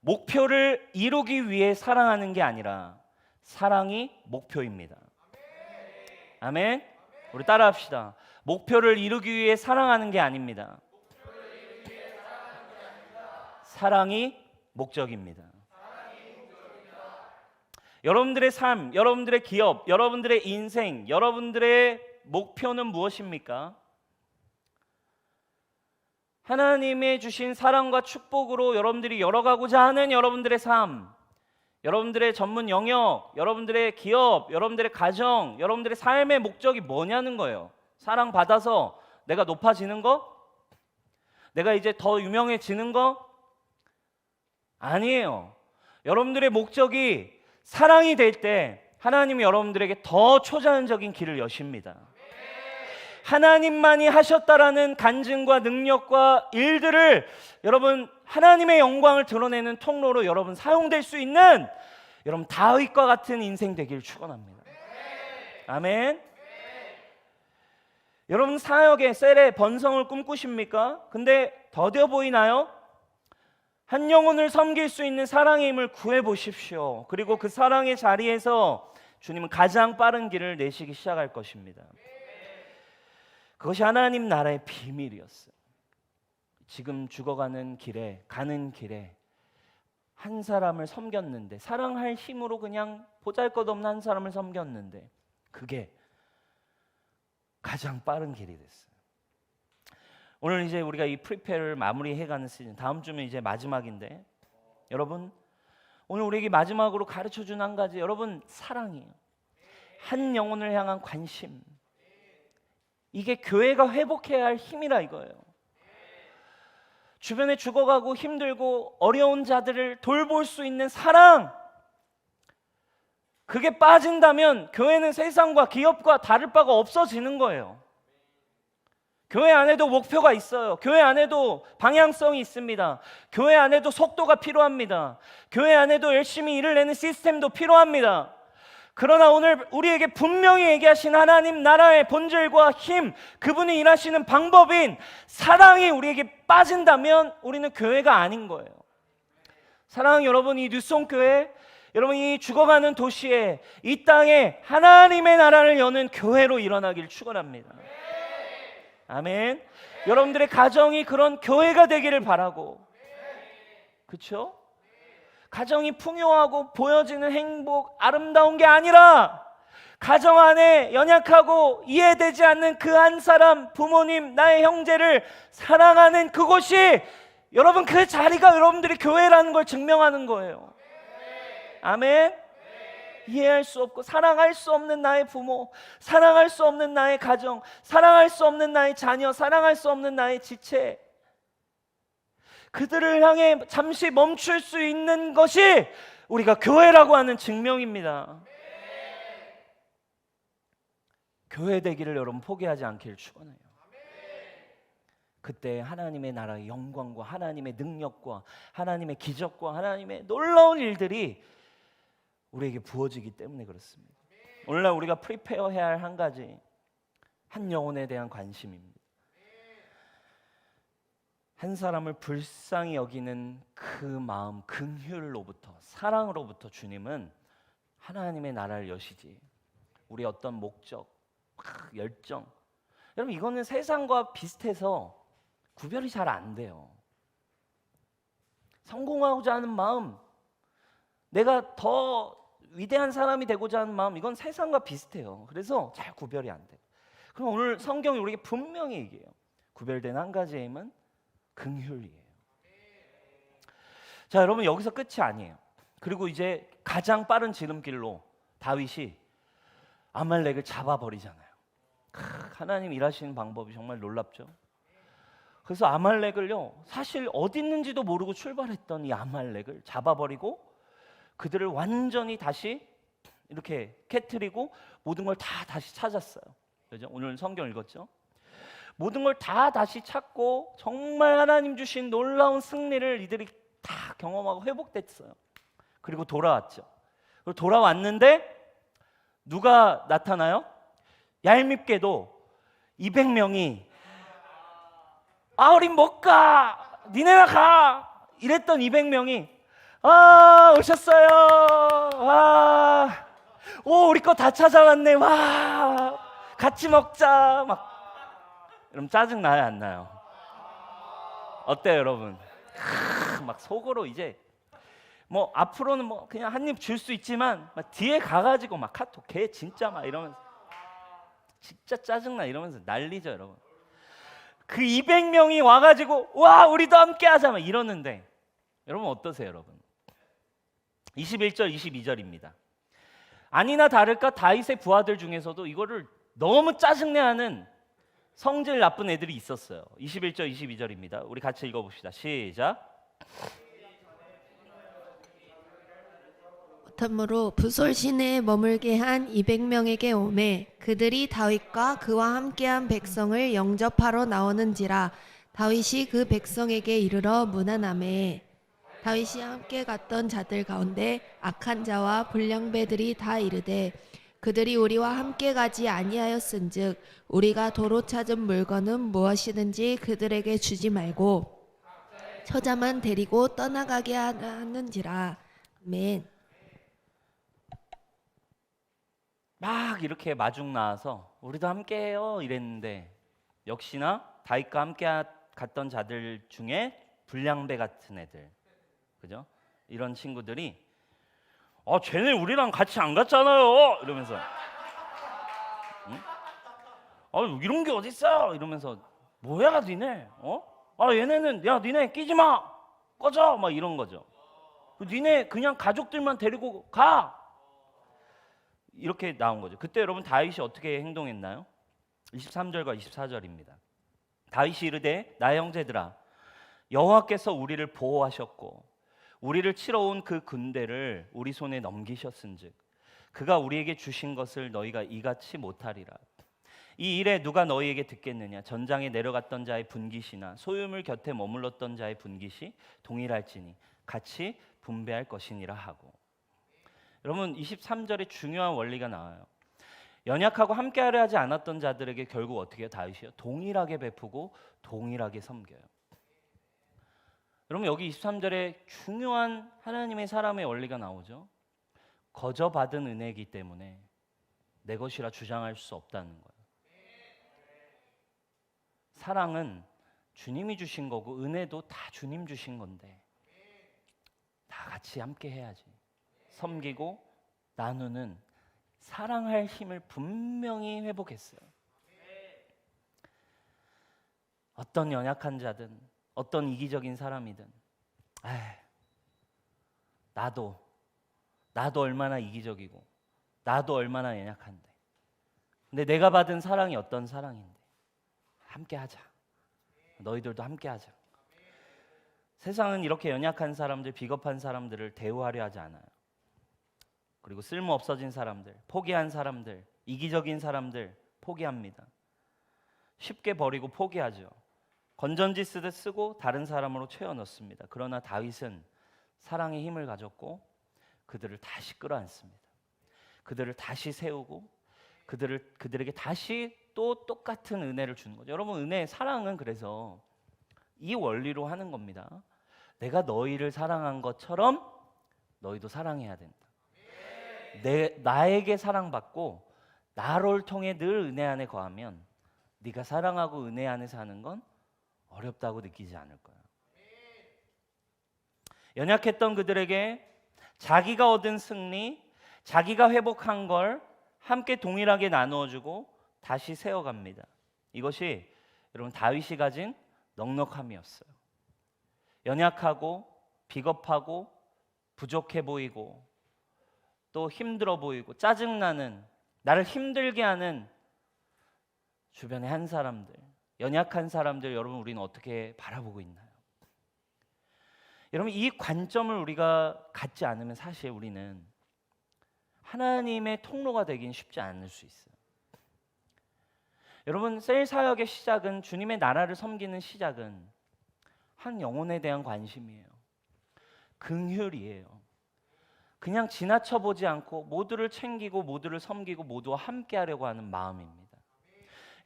목표를 이루기 위해 사랑하는 게 아니라 사랑이 목표입니다. 아멘. 우리 따라합시다. 목표를 이루기 위해 사랑하는 게 아닙니다. 사랑이 목적입니다. 여러분들의 삶, 여러분들의 기업, 여러분들의 인생, 여러분들의 목표는 무엇입니까? 하나님의 주신 사랑과 축복으로 여러분들이 열어가고자 하는 여러분들의 삶, 여러분들의 전문 영역, 여러분들의 기업, 여러분들의 가정, 여러분들의 삶의 목적이 뭐냐는 거예요. 사랑받아서 내가 높아지는 거? 내가 이제 더 유명해지는 거? 아니에요. 여러분들의 목적이 사랑이 될 때 하나님이 여러분들에게 더 초자연적인 길을 여십니다. 하나님만이 하셨다라는 간증과 능력과 일들을 여러분 하나님의 영광을 드러내는 통로로 여러분 사용될 수 있는 여러분 다윗과 같은 인생 되기를 축원합니다. 아멘. 여러분 사역의 셀의 번성을 꿈꾸십니까? 근데 더뎌 보이나요? 한 영혼을 섬길 수 있는 사랑의 힘을 구해 보십시오. 그리고 그 사랑의 자리에서 주님은 가장 빠른 길을 내시기 시작할 것입니다. 그것이 하나님 나라의 비밀이었어요. 지금 죽어가는 길에, 가는 길에 한 사람을 섬겼는데, 사랑할 힘으로 그냥 보잘것없는 한 사람을 섬겼는데 그게 가장 빠른 길이 됐어요. 오늘 이제 우리가 이 프리페어를 마무리해가는 시즌, 다음 주면 이제 마지막인데, 여러분 오늘 우리에게 마지막으로 가르쳐준 한 가지, 여러분 사랑이에요. 한 영혼을 향한 관심, 이게 교회가 회복해야 할 힘이라 이거예요. 주변에 죽어가고 힘들고 어려운 자들을 돌볼 수 있는 사랑, 그게 빠진다면 교회는 세상과 기업과 다를 바가 없어지는 거예요. 교회 안에도 목표가 있어요. 교회 안에도 방향성이 있습니다. 교회 안에도 속도가 필요합니다. 교회 안에도 열심히 일을 내는 시스템도 필요합니다. 그러나 오늘 우리에게 분명히 얘기하신 하나님 나라의 본질과 힘, 그분이 일하시는 방법인 사랑이 우리에게 빠진다면 우리는 교회가 아닌 거예요. 사랑하는 여러분, 이 뉴송교회, 여러분 이 죽어가는 도시에, 이 땅에 하나님의 나라를 여는 교회로 일어나길 축원합니다. 아멘. 여러분들의 가정이 그런 교회가 되기를 바라고, 그렇죠? 가정이 풍요하고 보여지는 행복, 아름다운 게 아니라 가정 안에 연약하고 이해되지 않는 그 한 사람, 부모님, 나의 형제를 사랑하는 그곳이, 여러분 그 자리가 여러분들이 교회라는 걸 증명하는 거예요. 아멘. 이해할 수 없고 사랑할 수 없는 나의 부모, 사랑할 수 없는 나의 가정, 사랑할 수 없는 나의 자녀, 사랑할 수 없는 나의 지체, 그들을 향해 잠시 멈출 수 있는 것이 우리가 교회라고 하는 증명입니다. 교회 되기를 여러분 포기하지 않기를 축원해요. 그때 하나님의 나라의 영광과 하나님의 능력과 하나님의 기적과 하나님의 놀라운 일들이 우리에게 부어지기 때문에 그렇습니다. 오늘날 우리가 프리페어 해야 할 한 가지, 한 영혼에 대한 관심입니다. 한 사람을 불쌍히 여기는 그 마음, 긍휼로부터, 사랑으로부터 주님은 하나님의 나라를 여시지, 우리 어떤 목적, 열정, 여러분 이거는 세상과 비슷해서 구별이 잘 안 돼요. 성공하고자 하는 마음, 내가 더 위대한 사람이 되고자 하는 마음, 이건 세상과 비슷해요. 그래서 잘 구별이 안 돼요. 그럼 오늘 성경이 우리에게 분명히 얘기해요. 구별된 한 가지의 힘은 긍휼이에요. 자, 여러분 여기서 끝이 아니에요. 그리고 이제 가장 빠른 지름길로 다윗이 아말렉을 잡아버리잖아요. 하나님 일하시는 방법이 정말 놀랍죠. 그래서 아말렉을요, 사실 어디 있는지도 모르고 출발했던 이 아말렉을 잡아버리고 그들을 완전히 다시 이렇게 깨트리고 모든 걸 다 다시 찾았어요. 그죠? 오늘 성경 읽었죠? 모든 걸 다 다시 찾고 정말 하나님 주신 놀라운 승리를 이들이 다 경험하고 회복됐어요. 그리고 돌아왔죠. 그리고 돌아왔는데 누가 나타나요? 얄밉게도 200명이 우린 못 가! 니네나 가! 이랬던 200명이 오셨어요! 우리 거 다 찾아왔네! 와! 같이 먹자! 막 여러분 짜증 나요, 안 나요? 어때요, 여러분? 막 속으로 이제 뭐 앞으로는 뭐 그냥 한 입 줄 수 있지만 막 뒤에 가가지고 막 카톡 걔 진짜 막 이러면서 진짜 짜증나 이러면서 난리죠, 여러분. 그 200명이 와가지고 와 우리도 함께하자 막 이러는데 여러분 어떠세요, 여러분? 21절 22절입니다. 아니나 다를까 다윗의 부하들 중에서도 이거를 너무 짜증내하는 성질 나쁜 애들이 있었어요. 21절 22절입니다. 우리 같이 읽어봅시다. 시작. 그러므로 부솔 시내에 머물게 한 200명에게 오매 그들이 다윗과 그와 함께한 백성을 영접하러 나오는지라 다윗이 그 백성에게 이르러 문안하매 다윗이 함께 갔던 자들 가운데 악한 자와 불량배들이 다 이르되 그들이 우리와 함께 가지 아니하였은즉 우리가 도로 찾은 물건은 무엇이든지 그들에게 주지 말고 처자만 데리고 떠나가게 하는지라. 아멘. 막 이렇게 마중 나와서 우리도 함께해요 이랬는데 역시나 다윗과 함께 갔던 자들 중에 불량배 같은 애들, 그죠? 이런 친구들이 쟤네 우리랑 같이 안 갔잖아요 이러면서 응? 이런 게 어딨어 이러면서 뭐야 니네 얘네는 야 니네 끼지 마 꺼져 막 이런 거죠. 니네 그냥 가족들만 데리고 가 이렇게 나온 거죠. 그때 여러분 다윗이 어떻게 행동했나요? 23절과 24절입니다. 다윗이 이르되 나의 형제들아 여호와께서 우리를 보호하셨고 우리를 치러 온 그 군대를 우리 손에 넘기셨은즉 그가 우리에게 주신 것을 너희가 이같이 못하리라. 이 일에 누가 너희에게 듣겠느냐? 전장에 내려갔던 자의 분깃이나 소유물 곁에 머물렀던 자의 분깃이 동일할지니 같이 분배할 것이니라 하고. 여러분 23절에 중요한 원리가 나와요. 연약하고 함께하려 하지 않았던 자들에게 결국 어떻게 해요? 다윗이요? 동일하게 베푸고 동일하게 섬겨요. 여러분 여기 23절에 중요한 하나님의 사람의 원리가 나오죠. 거저 받은 은혜이기 때문에 내 것이라 주장할 수 없다는 거예요. 사랑은 주님이 주신 거고 은혜도 다 주님 주신 건데 다 같이 함께 해야지. 섬기고 나누는 사랑할 힘을 분명히 회복했어요. 어떤 연약한 자든 어떤 이기적인 사람이든 나도 얼마나 이기적이고 나도 얼마나 연약한데 근데 내가 받은 사랑이 어떤 사랑인데 함께 하자. 너희들도 함께 하자. 세상은 이렇게 연약한 사람들, 비겁한 사람들을 대우하려 하지 않아요. 그리고 쓸모 없어진 사람들, 포기한 사람들, 이기적인 사람들 포기합니다. 쉽게 버리고 포기하죠. 건전지 쓰듯 쓰고 다른 사람으로 채워 넣습니다. 그러나 다윗은 사랑의 힘을 가졌고 그들을 다시 끌어안습니다. 그들을 다시 세우고 그들에게 다시 또 똑같은 은혜를 주는 거죠. 여러분 은혜, 사랑은 그래서 이 원리로 하는 겁니다. 내가 너희를 사랑한 것처럼 너희도 사랑해야 된다. 나에게 사랑받고 나를 통해 늘 은혜 안에 거하면 네가 사랑하고 은혜 안에 사는 건 어렵다고 느끼지 않을 거야. 연약했던 그들에게 자기가 얻은 승리, 자기가 회복한 걸 함께 동일하게 나누어주고 다시 세워갑니다. 이것이 여러분, 다윗이 가진 넉넉함이었어요. 연약하고 비겁하고 부족해 보이고 또 힘들어 보이고 짜증나는, 나를 힘들게 하는 주변의 한 사람들, 연약한 사람들, 여러분 우리는 어떻게 바라보고 있나요? 여러분, 이 관점을 우리가 갖지 않으면 사실 우리는 하나님의 통로가 되긴 쉽지 않을 수 있어요. 여러분, 셀 사역의 시작은, 주님의 나라를 섬기는 시작은 한 영혼에 대한 관심이에요. 긍휼이에요. 그냥 지나쳐 보지 않고 모두를 챙기고 모두를 섬기고 모두와 함께 하려고 하는 마음입니다.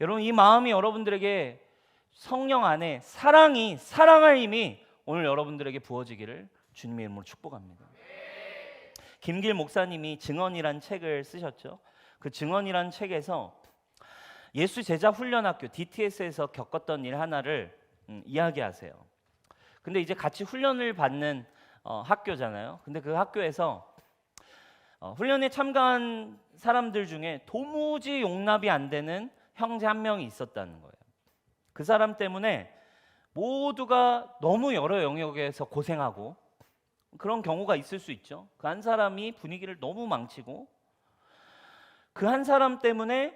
여러분, 이 마음이 여러분들에게 성령 안에 사랑할 힘이 오늘 여러분들에게 부어지기를 주님의 이름으로 축복합니다. 김길 목사님이 증언이란 책을 쓰셨죠. 그 증언이란 책에서 예수 제자 훈련학교 DTS에서 겪었던 일 하나를 이야기하세요. 근데 이제 같이 훈련을 받는 학교잖아요. 근데 그 학교에서 훈련에 참가한 사람들 중에 도무지 용납이 안 되는 형제 한 명이 있었다는 거예요. 그 사람 때문에 모두가 너무 여러 영역에서 고생하고, 그런 경우가 있을 수 있죠. 그 한 사람이 분위기를 너무 망치고, 그 한 사람 때문에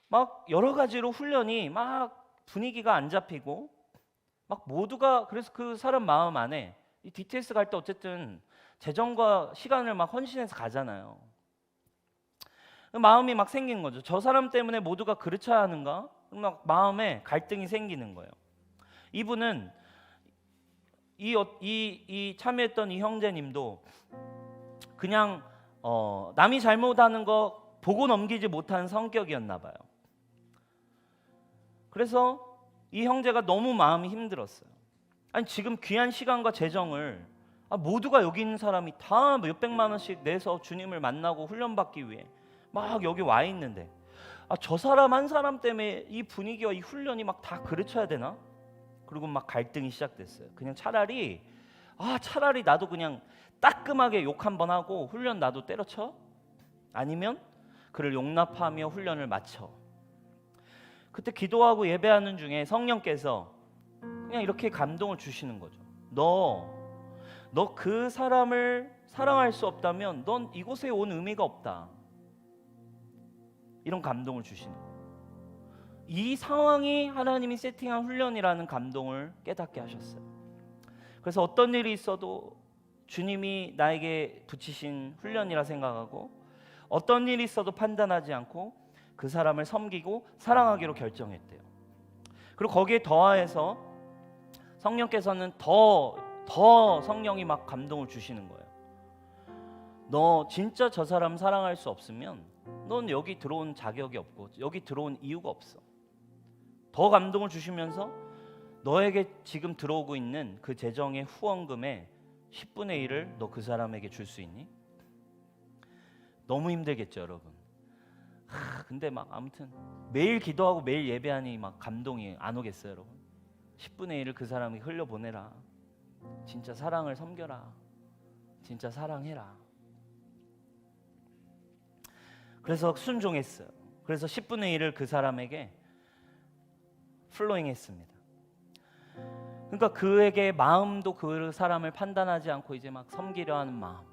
막 여러 가지로 훈련이 막 분위기가 안 잡히고, 막 모두가, 그래서 그 사람 마음 안에 이 DTS 갈 때 어쨌든 재정과 시간을 막 헌신해서 가잖아요. 마음이 막 생긴 거죠. 저 사람 때문에 모두가 그렇지 않은가? 막 마음에 갈등이 생기는 거예요. 이분은 이 참여했던 이 형제님도 그냥 남이 잘못하는 거 보고 넘기지 못하는 성격이었나 봐요. 그래서 이 형제가 너무 마음이 힘들었어요. 아니, 지금 귀한 시간과 재정을 모두가 여기 있는 사람이 다 몇백만 원씩 내서 주님을 만나고 훈련받기 위해 막 여기 와 있는데, 저 사람 한 사람 때문에 이 분위기와 이 훈련이 막 다 그르쳐야 되나? 그리고 막 갈등이 시작됐어요. 그냥 차라리 나도 그냥 따끔하게 욕 한번 하고 훈련 나도 때려쳐? 아니면 그를 용납하며 훈련을 마쳐. 그때 기도하고 예배하는 중에 성령께서 그냥 이렇게 감동을 주시는 거죠. 너 그 사람을 사랑할 수 없다면 넌 이곳에 온 의미가 없다. 이런 감동을 주시는 거예요. 이 상황이 하나님이 세팅한 훈련이라는 감동을 깨닫게 하셨어요. 그래서 어떤 일이 있어도 주님이 나에게 붙이신 훈련이라 생각하고, 어떤 일이 있어도 판단하지 않고 그 사람을 섬기고 사랑하기로 결정했대요. 그리고 거기에 더하여서 성령께서는 더 성령이 막 감동을 주시는 거예요. 너 진짜 저 사람 사랑할 수 없으면 넌 여기 들어온 자격이 없고 여기 들어온 이유가 없어. 더 감동을 주시면서 너에게 지금 들어오고 있는 그 재정의 후원금의 10분의 1을 너 그 사람에게 줄 수 있니? 너무 힘들겠죠, 여러분. 근데 막 아무튼 매일 기도하고 매일 예배하니 막 감동이 안 오겠어요, 여러분. 10분의 1을 그 사람에게 흘려보내라. 진짜 사랑을 섬겨라. 진짜 사랑해라. 그래서 순종했어요. 그래서 10분의 1을 그 사람에게 플로잉 했습니다. 그러니까 그에게 마음도 그 사람을 판단하지 않고 이제 막 섬기려 하는 마음,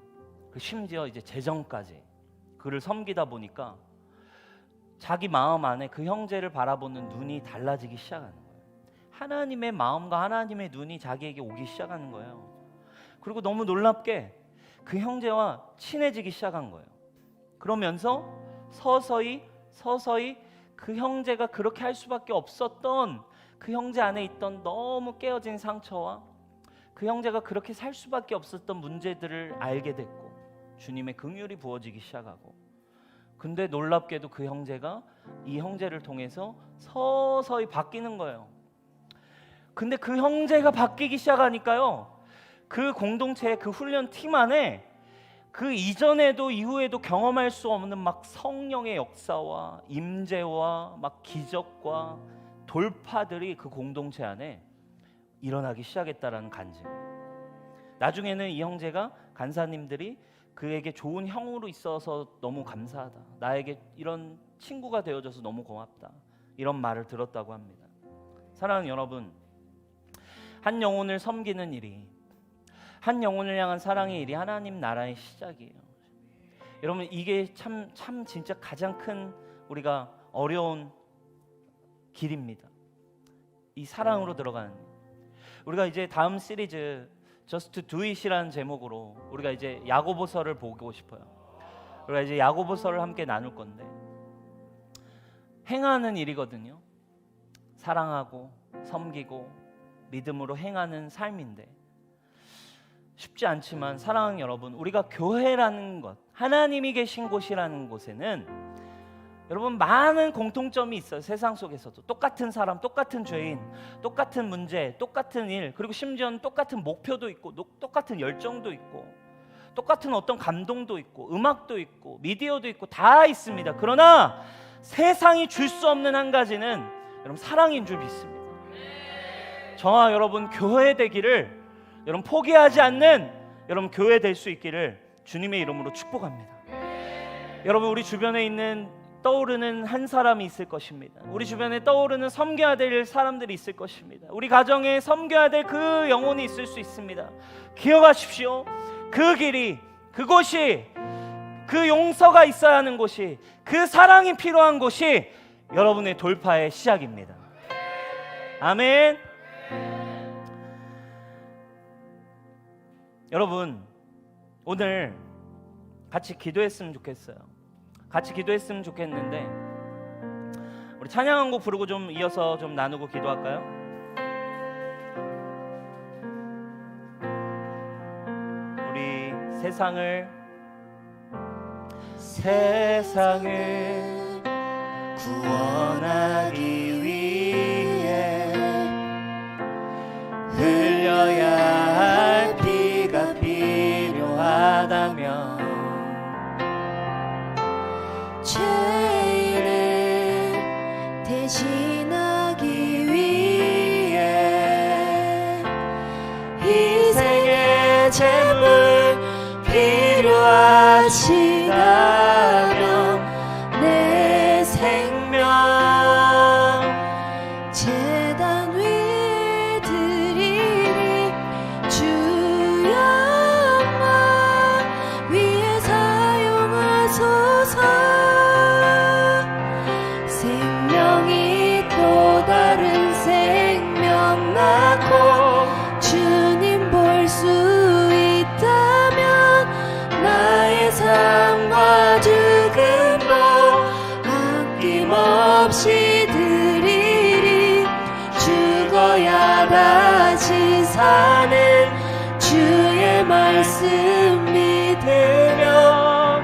심지어 이제 재정까지 그를 섬기다 보니까 자기 마음 안에 그 형제를 바라보는 눈이 달라지기 시작하는 거예요. 하나님의 마음과 하나님의 눈이 자기에게 오기 시작하는 거예요. 그리고 너무 놀랍게 그 형제와 친해지기 시작한 거예요. 그러면서 서서히 그 형제가 그렇게 할 수밖에 없었던 그 형제 안에 있던 너무 깨어진 상처와 그 형제가 그렇게 살 수밖에 없었던 문제들을 알게 됐고, 주님의 긍휼이 부어지기 시작하고, 근데 놀랍게도 그 형제가 이 형제를 통해서 서서히 바뀌는 거예요. 근데 그 형제가 바뀌기 시작하니까요, 그 공동체의 그 훈련 팀 안에 그 이전에도 이후에도 경험할 수 없는 막 성령의 역사와 임재와 막 기적과 돌파들이 그 공동체 안에 일어나기 시작했다라는 간증이에요. 나중에는 이 형제가 간사님들이 그에게 좋은 형으로 있어서 너무 감사하다, 나에게 이런 친구가 되어줘서 너무 고맙다, 이런 말을 들었다고 합니다. 사랑하는 여러분, 한 영혼을 섬기는 일이, 한 영혼을 향한 사랑의 일이 하나님 나라의 시작이에요. 여러분, 이게 참 진짜 가장 큰 우리가 어려운 길입니다. 이 사랑으로 들어가는. 우리가 이제 다음 시리즈 Just Do It이라는 제목으로 우리가 이제 야고보서를 보고 싶어요. 우리가 이제 야고보서를 함께 나눌 건데, 행하는 일이거든요. 사랑하고 섬기고 믿음으로 행하는 삶인데 쉽지 않지만 사랑하는 여러분, 우리가 교회라는 것, 하나님이 계신 곳이라는 곳에는 여러분 많은 공통점이 있어요. 세상 속에서도 똑같은 사람, 똑같은 죄인, 똑같은 문제, 똑같은 일, 그리고 심지어는 똑같은 목표도 있고 똑같은 열정도 있고 똑같은 어떤 감동도 있고 음악도 있고 미디어도 있고 다 있습니다. 그러나 세상이 줄 수 없는 한 가지는 여러분 사랑인 줄 믿습니다. 저와 여러분 교회 되기를, 여러분 포기하지 않는 여러분 교회 될 수 있기를 주님의 이름으로 축복합니다. 여러분, 우리 주변에 있는 떠오르는 한 사람이 있을 것입니다. 우리 주변에 떠오르는 섬겨야 될 사람들이 있을 것입니다. 우리 가정에 섬겨야 될 그 영혼이 있을 수 있습니다. 기억하십시오. 그 길이, 그곳이, 그 용서가 있어야 하는 곳이, 그 사랑이 필요한 곳이 여러분의 돌파의 시작입니다. 아멘. 여러분, 오늘 같이 기도했으면 좋겠어요. 같이 기도했으면 좋겠는데 우리 찬양 한 곡 부르고 좀 이어서 좀 나누고 기도할까요? 우리 세상을 구원하기 위해 흘려야 할 피가 필요하다면 죄인을 대신하기 위해 희생의 제물 필요하시다면 내 생명 제단 위에 드리리. 주 영광 위에 사용하소서. 생명이 또 다른 생명 낳고 주님 볼 수 있다면 나의 삶과 죽음도 아낌없이 드리리. 죽어야 다시 사는 주의 말씀 믿으며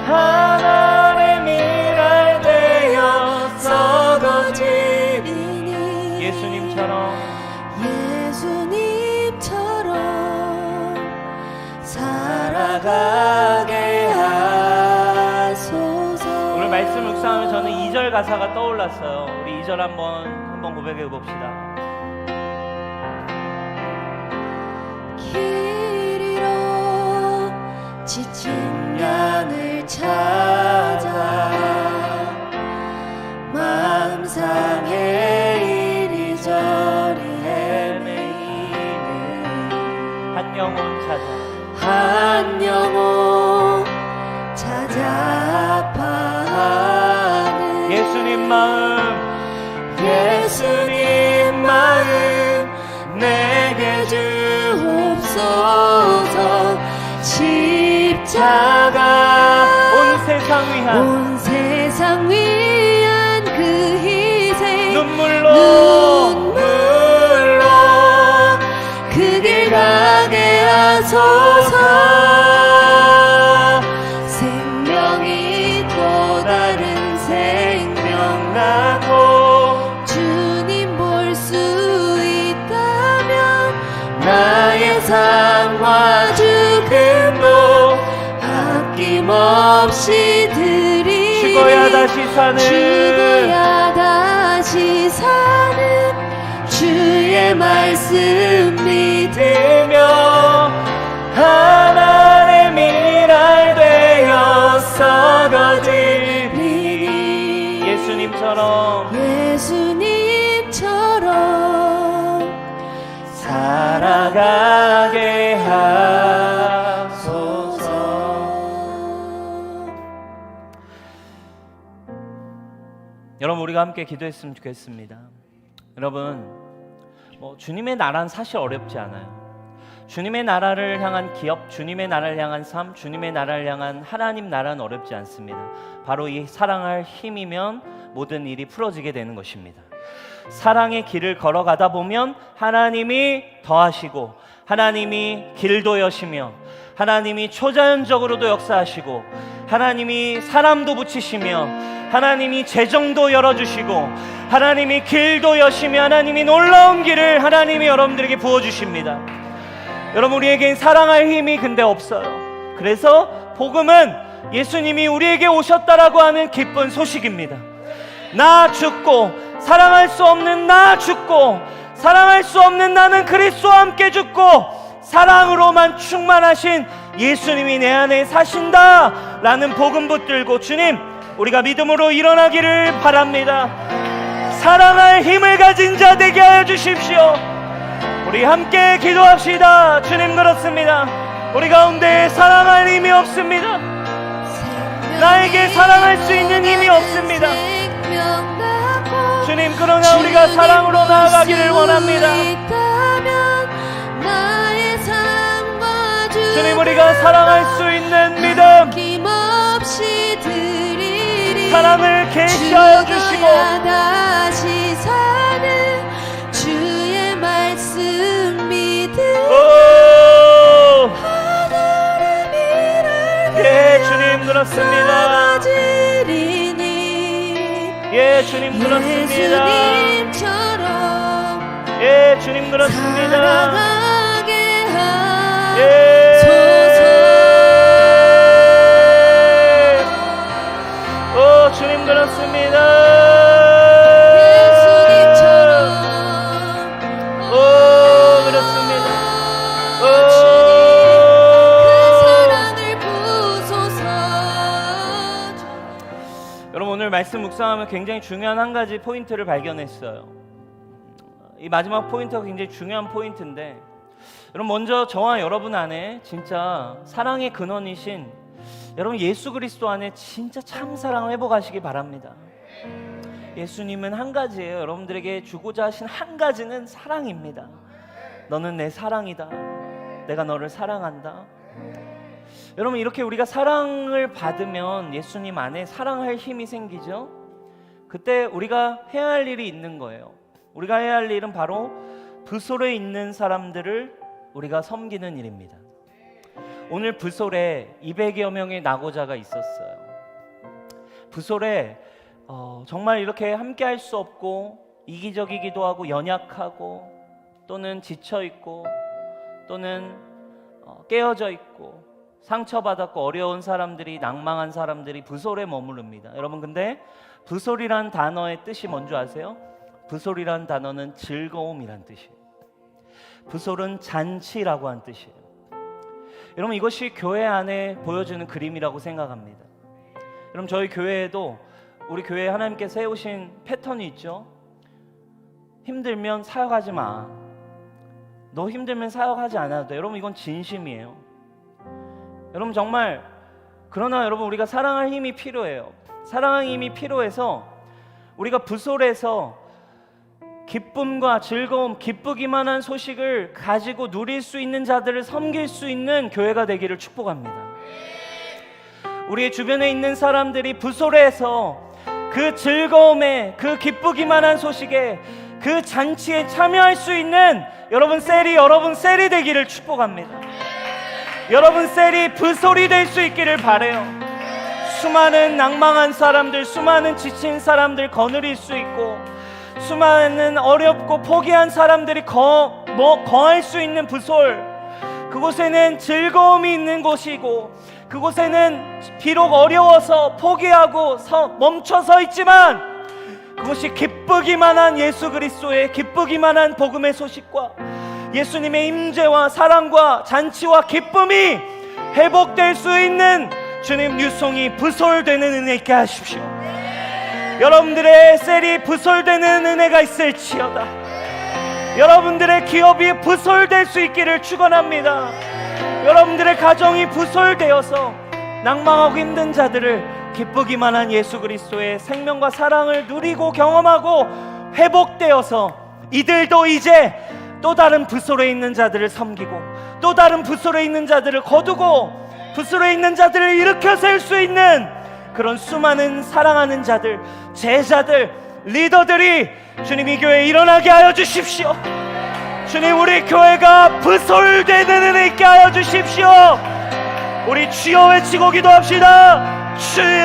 하나님의 미랄 되어 썩어지리니. 예수님처럼 살아가게 하소서. 오늘 말씀 묵상하면 저는 2절 가사가 떠올랐어요. 우리 2절 한번 고백해 봅시다. 길 잃어 지친 양을 찾아 마음 상해 이리저리 헤매이는 한 영혼 찾아 아파하는 예수님 마음 내게 주옵소서. 십자가 온 세상 위한 그 희생 눈물로 그 길 가게 하소서. 생명이 또 다른 생명 낳고 주님 볼 수 있다면 나의 삶과 죽음도 아낌없이 드리리. 죽어야 다시 사는 주의 말씀 믿으며 하나님의 미랄 되어 썩어지리니. 예수님처럼 여러분 우리가 함께 기도했으면 좋겠습니다. 여러분 주님의 나라는 사실 어렵지 않아요. 주님의 나라를 향한 기업, 주님의 나라를 향한 삶, 주님의 나라를 향한 하나님 나라는 어렵지 않습니다. 바로 이 사랑할 힘이면 모든 일이 풀어지게 되는 것입니다. 사랑의 길을 걸어가다 보면 하나님이 더하시고 하나님이 길도 여시며 하나님이 초자연적으로도 역사하시고 하나님이 사람도 붙이시며 하나님이 재정도 열어주시고 하나님이 길도 여시며 하나님이 놀라운 길을 하나님이 여러분들에게 부어주십니다. 여러분 우리에겐 사랑할 힘이 근데 없어요. 그래서 복음은 예수님이 우리에게 오셨다라고 하는 기쁜 소식입니다. 나 죽고 사랑할 수 없는 나 죽고 사랑할 수 없는 나는 그리스도와 함께 죽고 사랑으로만 충만하신 예수님이 내 안에 사신다 라는 복음 붙들고 주님 우리가 믿음으로 일어나기를 바랍니다. 사랑할 힘을 가진 자 되게 하여 주십시오. 우리 함께 기도합시다. 주님 그렇습니다. 우리 가운데 사랑할 힘이 없습니다. 나에게 사랑할 수 있는 힘이 없습니다. 주님 그러나 우리가 사랑으로 나아가기를 원합니다. 주님 우리가 사랑할 수 있는 믿음 사랑을 계시하여 주시고 주의 말씀 믿음 예 주님 그렇습니다. 예 주님 그렇습니다. 예 주님 그렇습니다. 예 오 주님 그렇습니다. 오 그렇습니다. 여러분 오늘 말씀 묵상하면 굉장히 중요한 한 가지 포인트를 발견했어요. 이 마지막 포인트가 굉장히 중요한 포인트인데 여러분 먼저 저와 여러분 안에 진짜 사랑의 근원이신 여러분 예수 그리스도 안에 진짜 참 사랑을 회복하시기 바랍니다. 예수님은 한 가지예요. 여러분들에게 주고자 하신 한 가지는 사랑입니다. 너는 내 사랑이다. 내가 너를 사랑한다. 여러분 이렇게 우리가 사랑을 받으면 예수님 안에 사랑할 힘이 생기죠. 그때 우리가 해야 할 일이 있는 거예요. 우리가 해야 할 일은 바로 부솔에 있는 사람들을 우리가 섬기는 일입니다. 오늘 부솔에 200여 명의 낙오자가 있었어요. 부솔에 정말 이렇게 함께 할 수 없고 이기적이기도 하고 연약하고 또는 지쳐있고 또는 깨어져 있고 상처받았고 어려운 사람들이 낭망한 사람들이 부솔에 머무릅니다. 여러분 근데 부솔이란 단어의 뜻이 뭔지 아세요? 부솔이란 단어는 즐거움이란 뜻이에요. 부솔은 잔치라고 한 뜻이에요. 여러분 이것이 교회 안에 보여주는 그림이라고 생각합니다. 여러분 저희 교회에도 우리 교회에 하나님께서 세우신 패턴이 있죠. 힘들면 사역하지 마. 너 힘들면 사역하지 않아도 돼. 여러분 이건 진심이에요. 여러분 정말 그러나 여러분 우리가 사랑할 힘이 필요해요. 사랑할 힘이 필요해서 우리가 부솔에서 기쁨과 즐거움, 기쁘기만 한 소식을 가지고 누릴 수 있는 자들을 섬길 수 있는 교회가 되기를 축복합니다. 우리의 주변에 있는 사람들이 부솔에서 그 즐거움에, 그 기쁘기만 한 소식에, 그 잔치에 참여할 수 있는 여러분 셀이 되기를 축복합니다. 여러분 셀이 부솔이 될 수 있기를 바라요. 수많은 낭망한 사람들, 수많은 지친 사람들 거느릴 수 있고 수많은 어렵고 포기한 사람들이 거할 수 있는 부솔, 그곳에는 즐거움이 있는 곳이고 그곳에는 비록 어려워서 포기하고 멈춰 서 있지만 그것이 기쁘기만 한 예수 그리스도의 기쁘기만 한 복음의 소식과 예수님의 임재와 사랑과 잔치와 기쁨이 회복될 수 있는 주님 유송이 부솔되는 은혜 있게 하십시오. 여러분들의 셀이 부솔되는 은혜가 있을지어다. 여러분들의 기업이 부솔될 수 있기를 축원합니다. 여러분들의 가정이 부솔되어서 낭망하고 힘든 자들을 기쁘기만 한 예수 그리스도의 생명과 사랑을 누리고 경험하고 회복되어서 이들도 이제 또 다른 부솔에 있는 자들을 섬기고 또 다른 부솔에 있는 자들을 거두고 부솔에 있는 자들을 일으켜 세울 수 있는 그런 수많은 사랑하는 자들, 제자들, 리더들이 주님 이 교회에 일어나게 하여 주십시오. 주님 우리 교회가 부솔되는 은혜 있게 하여 주십시오. 우리 주여 외치고 기도합시다. 주여!